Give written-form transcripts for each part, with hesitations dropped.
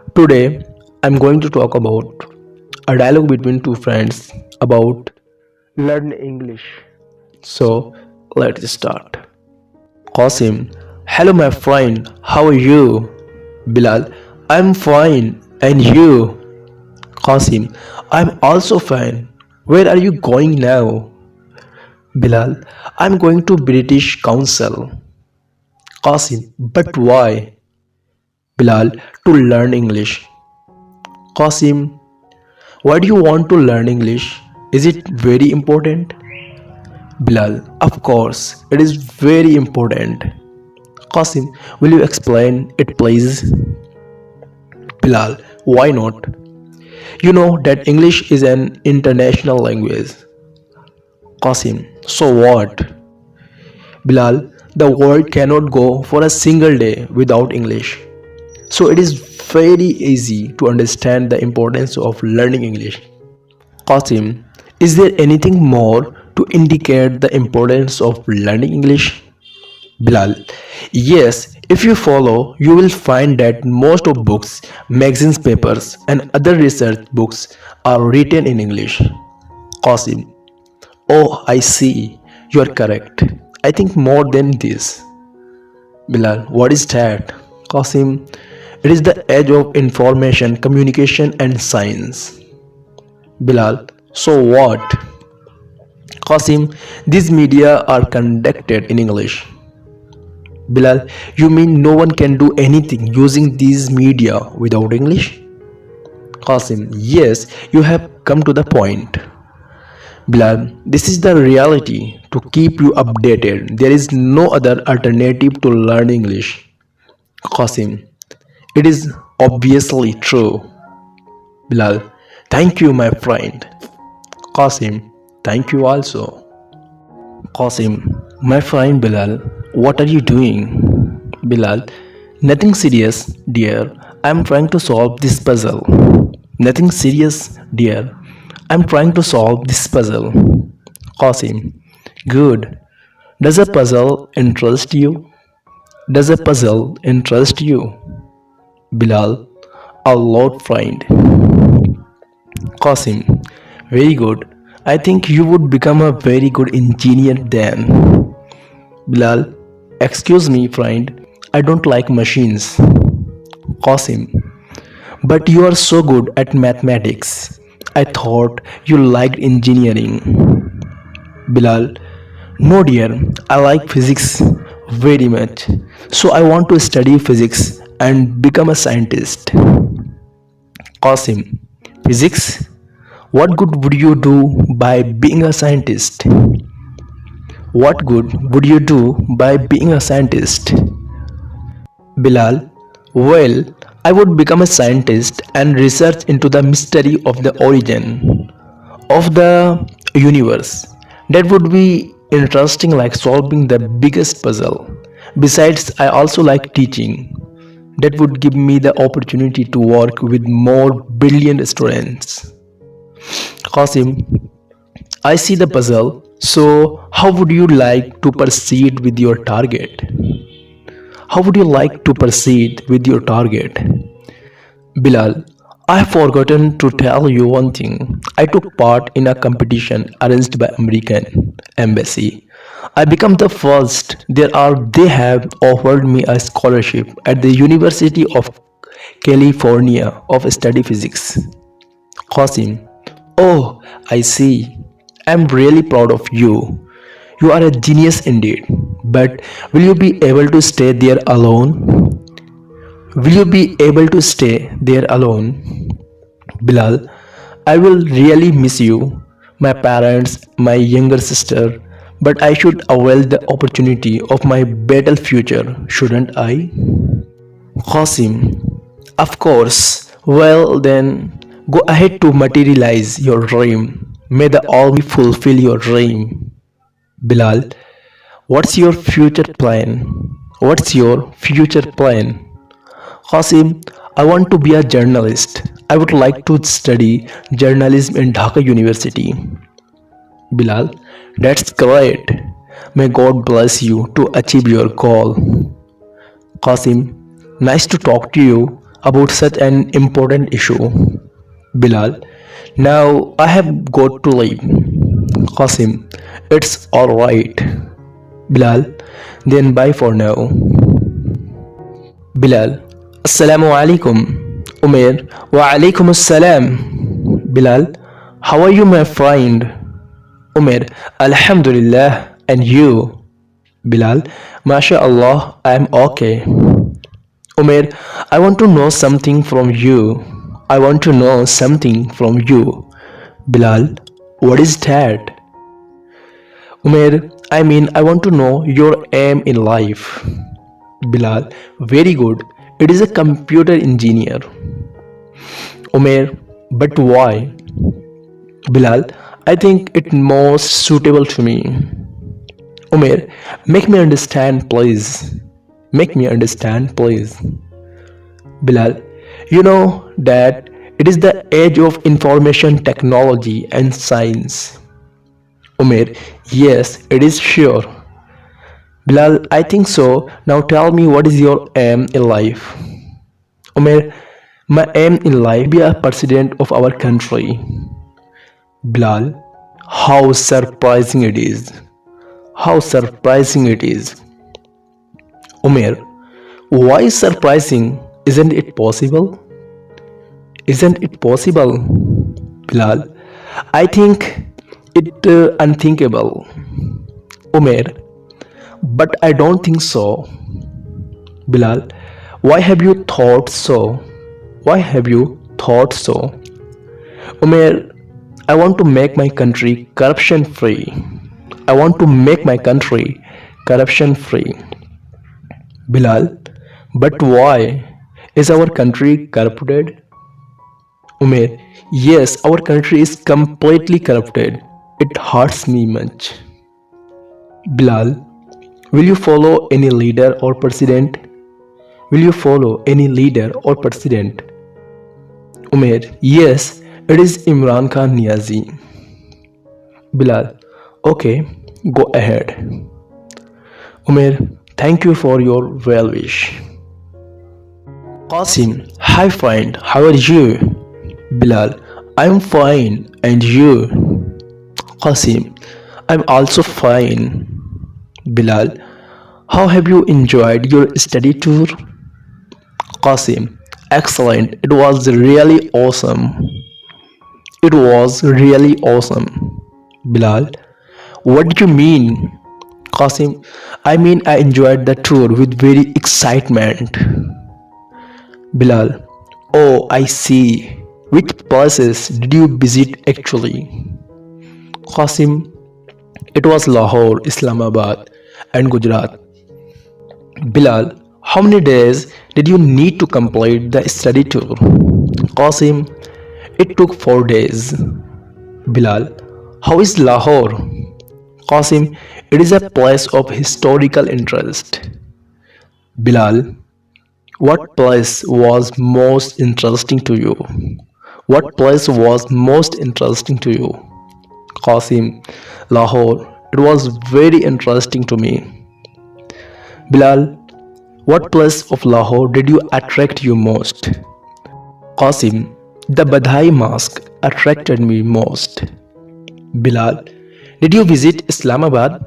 Today, I'm going to talk about a dialogue between two friends about learn English. So, let's start. Qasim, hello my friend, how are you? Bilal, I'm fine, and you? Qasim, I'm also fine. Where are you going now? Bilal, I'm going to British Council. Qasim, but why? Bilal, to learn English. Qasim, why do you want to learn English? Is it very important? Bilal, of course, it is very important. Qasim, will you explain it please? Bilal, why not? You know that English is an international language. Qasim, so what? Bilal, the world cannot go for a single day without English. So it is very easy to understand the importance of learning English. Qasim, is there anything more to indicate the importance of learning English? Bilal, yes, if you follow, you will find that most of books, magazines, papers, and other research books are written in English. Qasim, oh, I see, you are correct. I think more than this. Bilal, what is that? Qasim, it is the age of information, communication, and science. Bilal, so what? Qasim, these media are conducted in English. Bilal, you mean no one can do anything using these media without English? Qasim, yes, you have come to the point. Bilal, this is the reality to keep you updated. There is no other alternative to learn English. Qasim, it is obviously true. Bilal, thank you, my friend. Qasim, thank you also. Qasim, my friend Bilal, what are you doing? Bilal, nothing serious, dear. I'm trying to solve this puzzle. Nothing serious, dear. I'm trying to solve this puzzle. Qasim, good. Does a puzzle interest you? Does a puzzle interest you? Bilal, a lot, friend. Qasim, very good. I think you would become a very good engineer then. Bilal, excuse me, friend. I don't like machines. Qasim, but you are so good at mathematics. I thought you liked engineering. Bilal, no dear, I like physics very much. So I want to study physics and become a scientist. Qasim, physics? What good would you do by being a scientist? What good would you do by being a scientist? Bilal, well, I would become a scientist and research into the mystery of the origin of the universe. That would be interesting, like solving the biggest puzzle. Besides, I also like teaching. That would give me the opportunity to work with more brilliant students. Qasim, I see the puzzle. So, how would you like to proceed with your target? How would you like to proceed with your target? Bilal, I have forgotten to tell you one thing. I took part in a competition arranged by American Embassy. I became the first. They have offered me a scholarship at the University of California of study physics. Qasim, oh, I see. I'm really proud of you. You are a genius indeed. But will you be able to stay there alone? Will you be able to stay there alone? Bilal, I will really miss you, my parents, my younger sister, but I should avail the opportunity of my better future, shouldn't I? Qasim, of course. Well then, go ahead to materialize your dream. May the Almighty fulfill your dream. Bilal, what's your future plan? What's your future plan? Qasim, I want to be a journalist. I would like to study journalism in Dhaka University. Bilal, that's great. May God bless you to achieve your goal. Qasim, nice to talk to you. about such an important issue. Bilal, now I have got to leave. Qasim, it's alright. Bilal, then bye for now. Bilal, Assalamu alaikum. Umair, wa alaikum assalam. Bilal, how are you, my friend? Umair, Alhamdulillah, and you? Bilal, MashaAllah, I am okay. Umair, I want to know something from you. I want to know something from you. Bilal, what is that? Umair, I want to know your aim in life. Bilal, very good. It is a computer engineer. Umair, but why? Bilal, I think it most suitable to me. Umair, make me understand, please. Make me understand, please. Bilal, you know that it is the age of information technology and science. Umair, yes, it is sure. Bilal, I think so. Now tell me, what is your aim in life? Umair, my aim in life be a president of our country. Bilal, how surprising it is. How surprising it is. Umair, why surprising? Isn't it possible? Isn't it possible? Bilal, I think it unthinkable. Umair, but I don't think so. Bilal, why have you thought so? Why have you thought so? Umair, I want to make my country corruption free. I want to make my country corruption free. Bilal, but why? Is our country corrupted? Umair, yes, our country is completely corrupted. It hurts me much. Bilal, will you follow any leader or president? Will you follow any leader or president? Umair, yes, it is Imran Khan Niazi. Bilal, okay, go ahead. Umair, thank you for your well wish. Qasim, hi friend, how are you? Bilal, I'm fine, and you? Qasim, I'm also fine. Bilal, how have you enjoyed your study tour? Qasim, excellent, it was really awesome. It was really awesome. Bilal, what do you mean? Qasim, I enjoyed the tour with very excitement. Bilal, oh, I see. Which places did you visit actually? Qasim, it was Lahore, Islamabad, and Gujarat. Bilal, how many days did you need to complete the study tour? Qasim, it took 4 days. Bilal, how is Lahore? Qasim, it is a place of historical interest. Bilal, what place was most interesting to you? What place was most interesting to you? Qasim, Lahore, it was very interesting to me. Bilal, what place of Lahore did you attract you most? Qasim, the Badhai Mosque attracted me most. Bilal, did you visit Islamabad?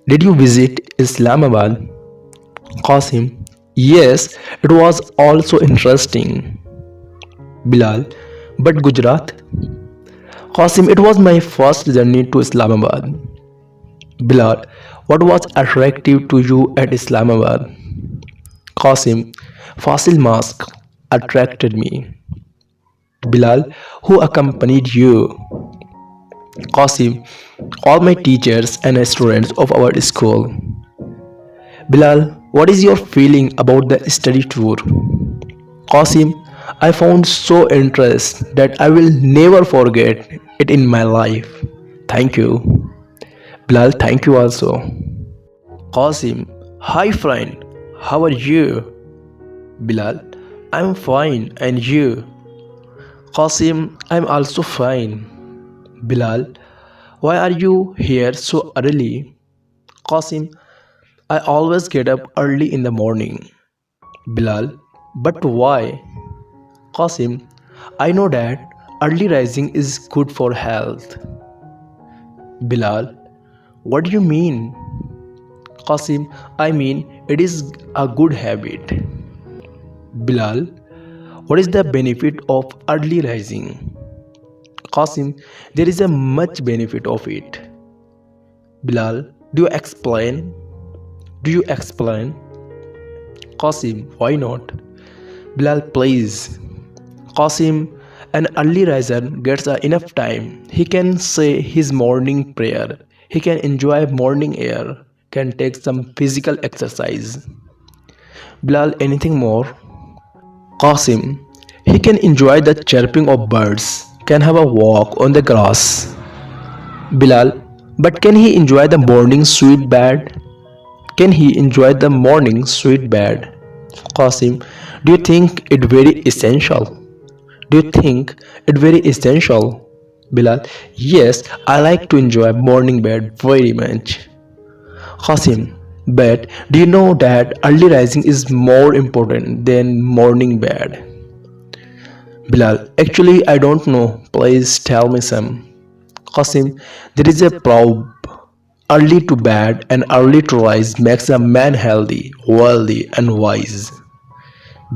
Did you visit Islamabad? Qasim, yes, it was also interesting. Bilal, but Gujarat? Qasim, it was my first journey to Islamabad. Bilal, what was attractive to you at Islamabad? Qasim, Fasil Mosque attracted me. Bilal, who accompanied you? Qasim, all my teachers and students of our school. Bilal, what is your feeling about the study tour? Qasim, I found so interesting that I will never forget it in my life. Thank you. Bilal, thank you also. Qasim, hi friend, how are you? Bilal, I'm fine, and you? Qasim, I'm also fine. Bilal, why are you here so early? Qasim, I always get up early in the morning. Bilal, but why? Qasim, I know that early rising is good for health. Bilal, what do you mean? Qasim, I mean it is a good habit. Bilal, what is the benefit of early rising? Qasim, there is a much benefit of it. Bilal, do you explain? Do you explain? Qasim, why not? Bilal, please. Qasim, an early riser gets enough time. He can say his morning prayer. He can enjoy morning air. Can take some physical exercise. Bilal, anything more? Qasim, he can enjoy the chirping of birds. Can have a walk on the grass. Bilal, but can he enjoy the morning sweet bed? Can he enjoy the morning sweet bed? Qasim, do you think it very essential? Do you think it very essential? Bilal, yes, I like to enjoy morning bed very much. Qasim, but do you know that early rising is more important than morning bed? Bilal, actually I don't know. Please tell me some. Qasim, there is a proverb. Early to bed and early to rise makes a man healthy, wealthy, and wise.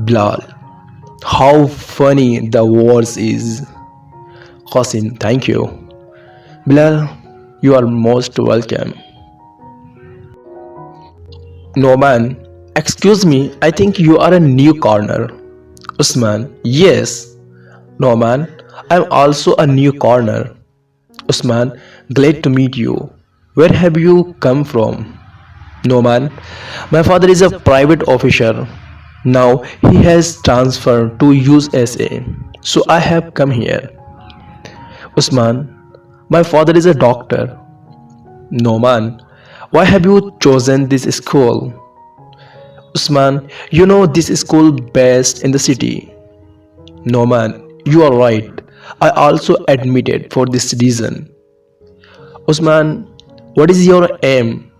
Bilal, how funny the words is. Qasim, thank you. Bilal, you are most welcome. Noman, excuse me, I think you are a new corner. Usman, yes. Noman, I'm also a new corner. Usman, glad to meet you. Where have you come from? Noman, my father is a private officer. Now he has transferred to USA. So I have come here. Usman, my father is a doctor. Noman, why have you chosen this school? Usman, you know this school best in the city. Noman, you are right. I also admitted for this reason. Usman, what is your aim?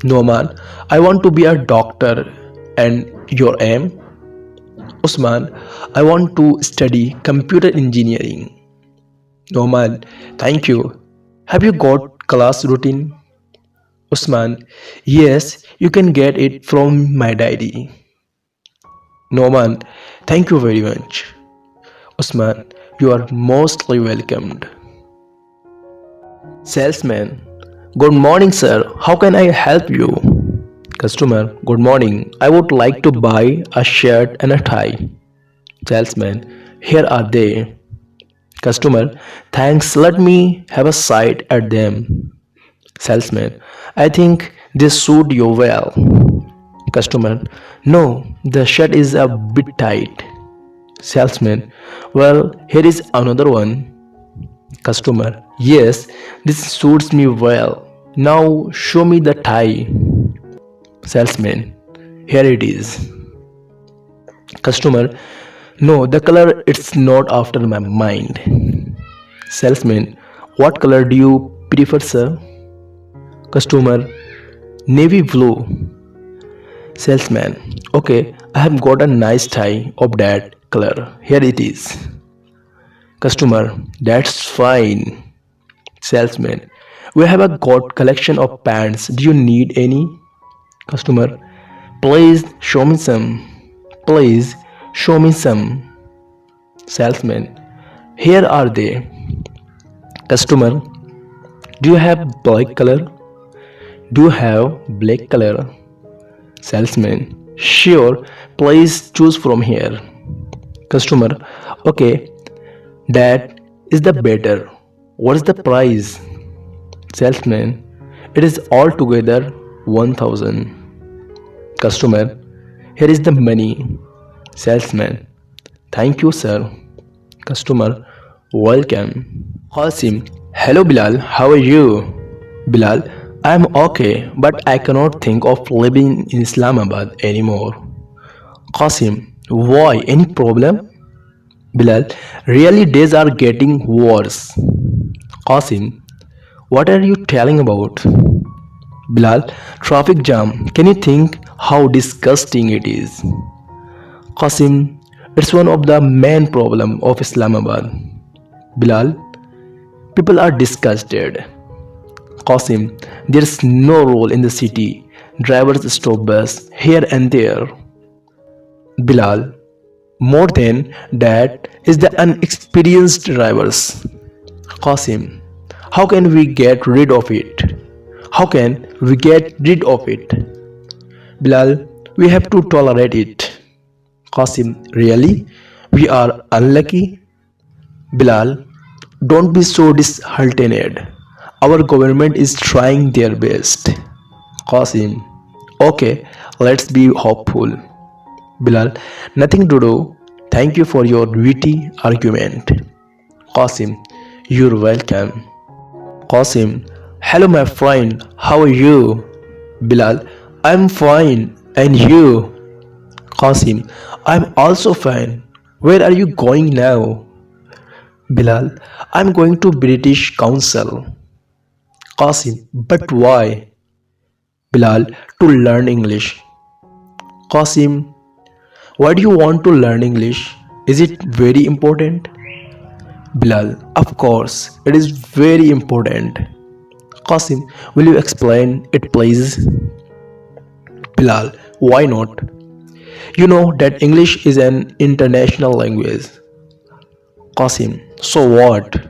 Noman, I want to be a doctor. And your aim? Usman, I want to study computer engineering. Noman, thank you. Have you got class routine? Usman, yes, you can get it from my diary. Noman, thank you very much. Usman, you are mostly welcomed. Salesman, good morning, sir. How can I help you? Customer, good morning. I would like to buy a shirt and a tie. Salesman, here are they. Customer, thanks. Let me have a sight at them. Salesman, I think they suit you well. Customer, no, the shirt is a bit tight. Salesman, well, here is another one. Customer, yes, this suits me well. Now show me the tie. Salesman, here it is. Customer, no, the color it's not after my mind. Salesman, what color do you prefer, sir? Customer, navy blue. Salesman, okay, I have got a nice tie of that color. Here it is. Customer, that's fine. Salesman, we have a got collection of pants. Do you need any? Customer, please show me some. Please show me some. Salesman, here are they. Customer, do you have black color? Do you have black color? Salesman, sure, please choose from here. Customer, okay, that is the better. What is the price? Salesman, it is altogether 1000. Customer, here is the money. Salesman, thank you, sir. Customer, welcome. Qasim, hello Bilal, how are you? Bilal, I am okay, but I cannot think of living in Islamabad anymore. Qasim, why? Any problem? Bilal, really days are getting worse. Qasim, what are you telling about? Bilal, traffic jam. Can you think how disgusting it is? Qasim, It's one of the main problem of Islamabad. Bilal, people are disgusted. Qasim, there's no rule in the city. Drivers stop bus here and there. Bilal, more than that is the unexperienced drivers. Qasim, how can we get rid of it? How can we get rid of it? Bilal, we have to tolerate it. Qasim, really? We are unlucky? Bilal, don't be so disheartened. Our government is trying their best. Qasim, okay, let's be hopeful. Bilal, nothing to do. Thank you for your witty argument. Qasim, you're welcome. Qasim, hello my friend, how are you? Bilal, I'm fine, and you? Qasim, I'm also fine. Where are you going now? Bilal, I'm going to British Council. Qasim, but why? Bilal, to learn English. Qasim, why do you want to learn English? Is it very important? Bilal, of course, it is very important. Qasim, will you explain it please? Bilal, why not? You know that English is an international language. Qasim, so what?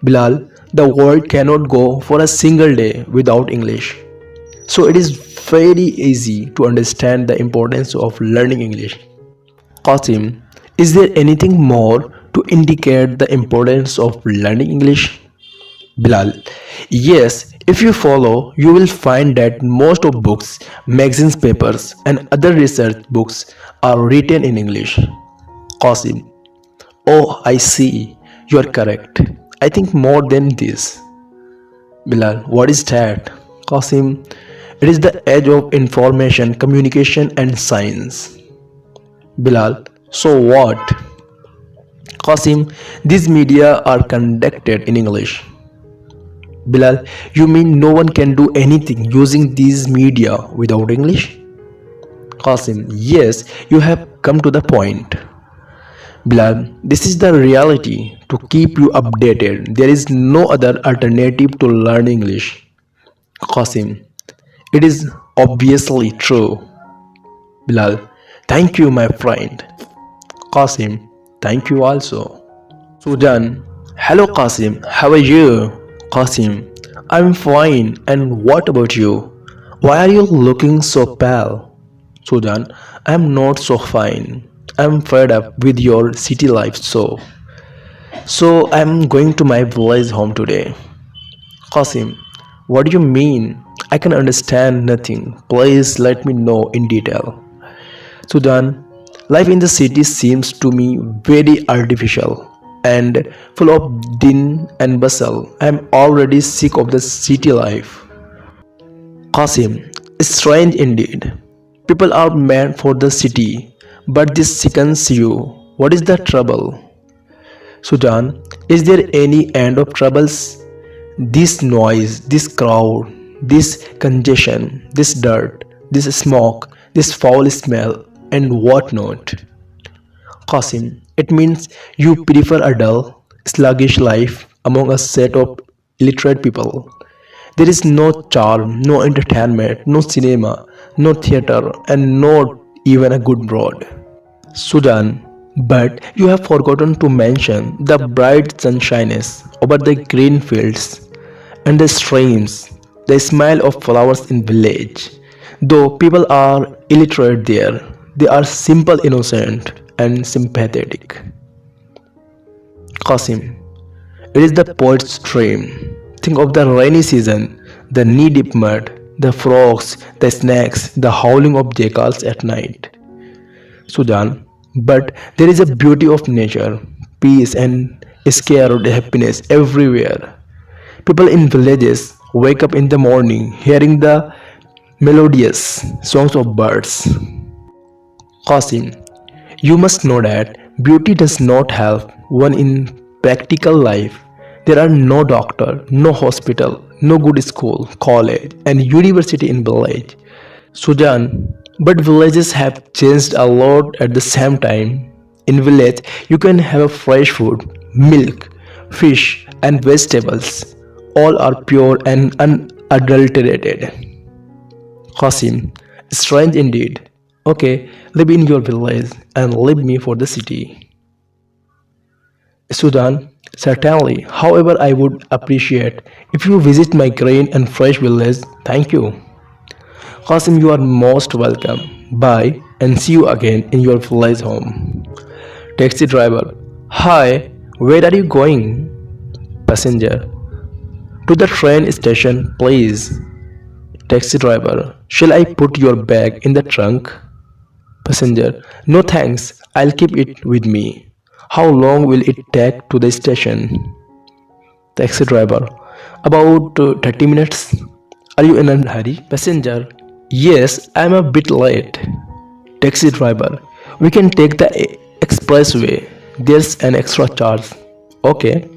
Bilal, the world cannot go for a single day without English. So it is very easy to understand the importance of learning English. Qasim, is there anything more to indicate the importance of learning English? Bilal, yes, if you follow, you will find that most of books, magazines, papers, and other research books are written in English. Qasim, oh, I see, you are correct. I think more than this. Bilal, what is that? Qasim, it is the age of information, communication, and science. Bilal, so what? Qasim, these media are conducted in English. Bilal, you mean no one can do anything using these media without English? Qasim, yes, you have come to the point. Bilal, this is the reality to keep you updated. There is no other alternative to learn English. Qasim, it is obviously true. Bilal, thank you, my friend. Qasim, thank you also. Sujan, hello Qasim, how are you? Qasim, I'm fine, and what about you? Why are you looking so pale? Sujan, I'm not so fine. I'm fed up with your city life so I'm going to my village home today. Qasim, what do you mean? I can understand nothing. Please let me know in detail. Sudan, life in the city seems to me very artificial and full of din and bustle. I am already sick of the city life. Qasim, strange indeed. People are meant for the city, but this sickens you. What is the trouble? Sudan, is there any end of troubles? This noise, this crowd, this congestion, this dirt, this smoke, this foul smell, and what not. Qasim, it means you prefer a dull, sluggish life among a set of illiterate people. There is no charm, no entertainment, no cinema, no theater, and not even a good broad. Sudan, but you have forgotten to mention the bright sunshines over the green fields and the streams, the smell of flowers in village. Though people are illiterate there, they are simple, innocent, and sympathetic. Qasim, it is the poet's dream. Think of the rainy season, the knee-deep mud, the frogs, the snakes, the howling of jackals at night. Sudan, but there is a beauty of nature, peace and scared happiness everywhere. People in villages wake up in the morning hearing the melodious songs of birds. Qasim, you must know that beauty does not help one in practical life. There are no doctor, no hospital, no good school, college, and university in village. Sujan, But villages have changed a lot at the same time. In village, you can have a fresh food, milk, fish, and vegetables. All are pure and unadulterated. Qasim, strange indeed. Okay, live in your village and leave me for the city. Sudan, certainly. However, I would appreciate if you visit my green and fresh village. Thank you. Qasim, you are most welcome. Bye and see you again in your village home. Taxi driver, hi, where are you going? Passenger, to the train station, please. Taxi driver, shall I put your bag in the trunk? Passenger, no thanks, I'll keep it with me. How long will it take to the station? Taxi driver, about 30 minutes. Are you in a hurry? Passenger, yes, I'm a bit late. Taxi driver, we can take the expressway. There's an extra charge. Okay.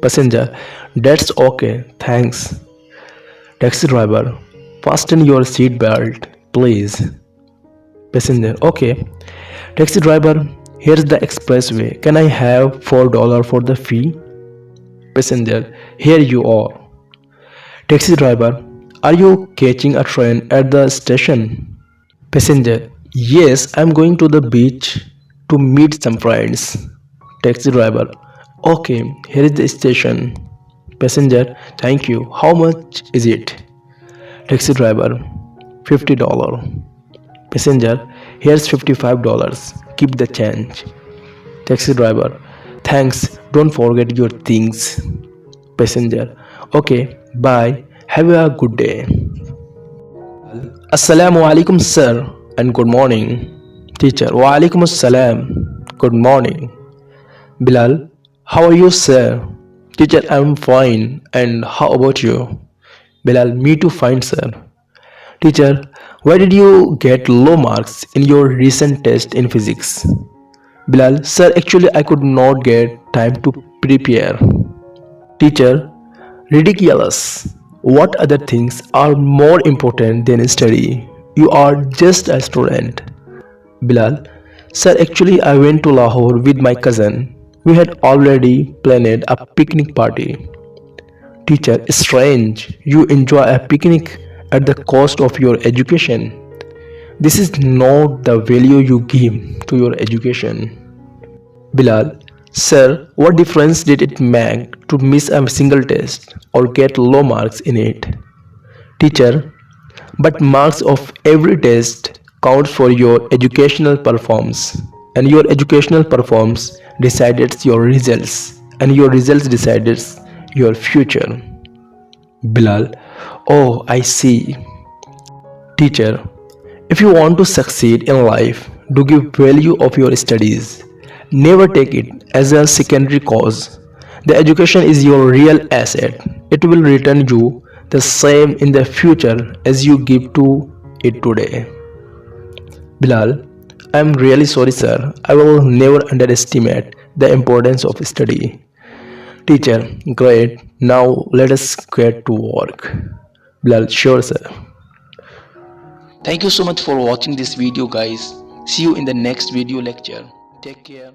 Passenger, that's okay, thanks. Taxi driver, fasten your seat belt, please. Passenger, okay. Taxi driver, here's the expressway. Can I have $4 for the fee? Passenger, here you are. Taxi driver, are you catching a train at the station? Passenger, yes, I'm going to the beach to meet some friends. Taxi driver, okay, here is the station. Passenger, thank you. How much is it? Taxi driver, $50. Passenger, here's $55. Keep the change. Taxi driver, thanks. Don't forget your things. Passenger, okay, bye. Have a good day. Assalamu alaikum, sir, and good morning. Teacher, wa alaikum assalam. Good morning. Bilal, how are you, sir? Teacher, I'm fine. And how about you? Bilal, me too fine, sir. Teacher, why did you get low marks in your recent test in physics? Bilal, sir, actually I could not get time to prepare. Teacher, ridiculous. What other things are more important than study? You are just a student. Bilal, sir, actually I went to Lahore with my cousin. We had already planned a picnic party. Teacher, strange. You enjoy a picnic at the cost of your education. This is not the value you give to your education. Bilal, sir, what difference did it make to miss a single test or get low marks in it? Teacher, but marks of every test counts for your educational performance, and your educational performance decides your results, and your results decides your future. Bilal, oh, I see. Teacher, if you want to succeed in life, do give value of your studies. Never take it as a secondary cause. The education is your real asset. It will return you the same in the future as you give to it today. Bilal, I am really sorry, sir. I will never underestimate the importance of study. Teacher, great. Now let us get to work. Bilal, sure, sir. Thank you so much for watching this video, guys. See you in the next video lecture. Take care.